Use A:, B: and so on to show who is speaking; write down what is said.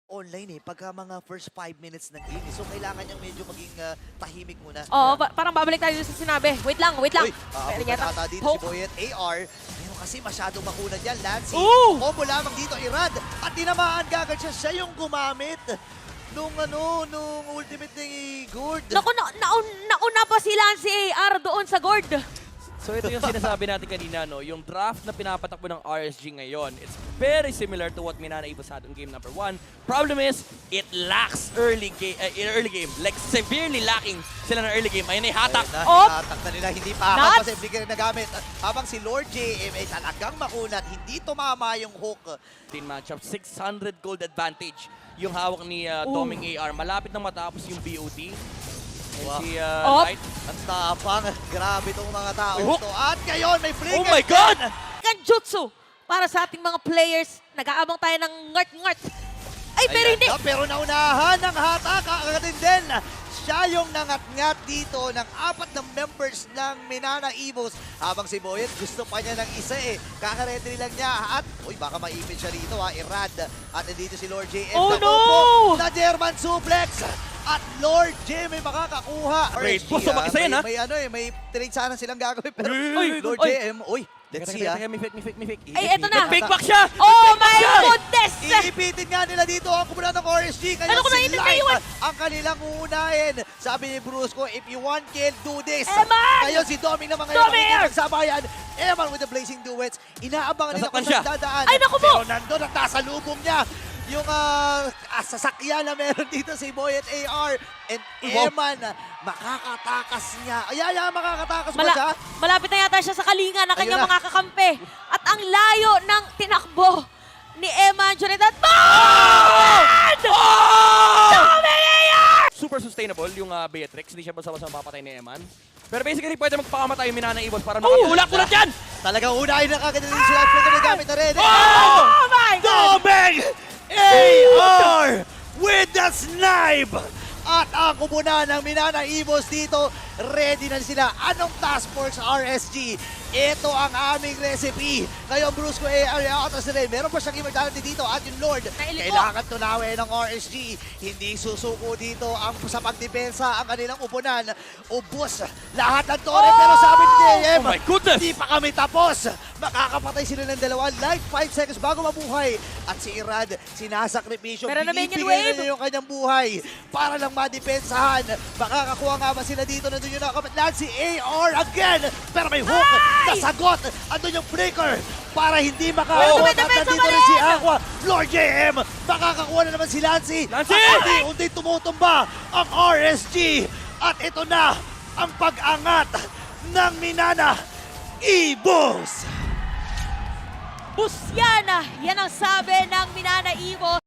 A: online pagka mga first 5 minutes ng game. So, kailangan niyang medyo maging tahimik muna.
B: Oo, parang babalik tayo sa sinabi. Wait lang, wait lang.
A: Uy,
B: Meron yata.
A: ata dito si Boyet AR. Pero kasi masyadong makunad yan. Lancy,
B: Ooh!
A: combo lamang dito, Irad. At tinamaan gagad siya. Siya yung gumamit nung ultimate ni Gord.
B: Naku, nauna pa si Lance AR doon sa Gord.
C: So ito yung sinasabi natin kanina, no? Yung draft na pinapatakbo ng RSG ngayon, it's very similar to what Minana Evos had in game number 1. Problem is, it lacks early game. Like, severely lacking sila ng early game. Ayun ay hatak.
A: Hatak na nila, hindi pa
B: Nuts!
A: kasi bigyan rin nagamit. Habang si Lord JM ay talagang makunat, hindi tumama yung hook.
C: Team matchup, 600 gold advantage yung hawak ni Doming AR. Malapit na matapos yung BOT. And
A: Wow.
C: si Light.
A: Ang tapang, grabe itong mga tao
C: May hook!
A: to. At ngayon, may flicker.
C: Oh my God!
B: Kanjutsu para sa ating mga players. Nag-aabang tayo ng ngart-ngart. Ay, pero
A: Ayan
B: hindi.
A: na, pero naunahan ng hatak. Kakatin din. Siya yung nangat-ngat dito ng 4 na members ng Minana Evos. Habang si Boyet gusto pa niya ng isa Kakaretry lang niya. At, baka maipin siya rito Irad. At dito si Lord JM.
B: Oh,
A: Nakupo na German suplex. At Lord J may makakakuha.
C: Great.
A: RSG,
C: Gusto makisa yan,
A: may trade sana silang gagawin. Pero
C: Uy,
A: Lord
C: uy.
A: JM, let's see
C: May fake.
B: Ay, eto na.
C: Fake back siya!
B: Oh my goodness!
A: Iipitin nga nila dito ang kumunan ng RSG. Kaya
B: Ano ko na,
A: si
B: init
A: Light
B: kayo,
A: ang kanilang uunahin. Sabi ni Brusco, if you want kill, do this.
B: Eman!
A: Ngayon si Doming naman
B: Doming!
A: ngayon magsabayan. Eman with the blazing duets. Inaabangan nila kung
C: Nasaktan siya.
A: saan dadaan.
B: Ay, naku mo!
A: Pero nandun at nasa lubong niya. Yung sasakyan na meron dito si Boyet AR. And Eman, makakatakas niya. Makakatakas ba siya?
B: Malapit na yata siya sa kalinga na kanyang
A: Ayun na.
B: mga kakampi. At ang layo ng tinakbo ni Emma Jonathan.
C: Super sustainable yung Beatrix. Hindi siya basta-basta mapapatay ni Eman. Pero basically, pwede magpakamatay yung Minana Evos para makatulak-tulak yan!
A: Talagang unahin na kagad din sila. Flicker na gamit na rin.
B: Oh my God!
A: Doming AR with the snipe! At ang kumuna ng Minana Evos dito, ready na sila. Anong task force RSG? Ito ang aming recipe. Ngayon, Brusco AR atas na rin. Meron pa siyang immortality dito at yung Lord.
B: Nailiko.
A: Kailangan tunawin ng RSG. Hindi susuko dito ang sa pagdepensa ang kanilang upunan. Ubus lahat ng tore. Pero sabi ni JM,
C: Oh my goodness!
A: hindi pa kami tapos. Makakapatay sila ng dalawa. Like 5 seconds bago mabuhay. At si Irad, sinasakripisyo.
B: Meron na minion
A: Binibigay
B: wave.
A: na yung kanyang buhay para lang madepensahan. Makakakuha nga ba sila dito? Nandun yung nakapatlan si AR again. Pero may hook. Nasagot. Andun yung breaker. Para hindi makakuha. At nandito rin si Aqua. Lord JM. Makakakuha na naman si Lancy.
C: Lancy!
A: At unti-unti tumutumba ang RSG. At ito na ang pag-angat ng Minana Evos.
B: Yan ang sabi ng Minana Evos.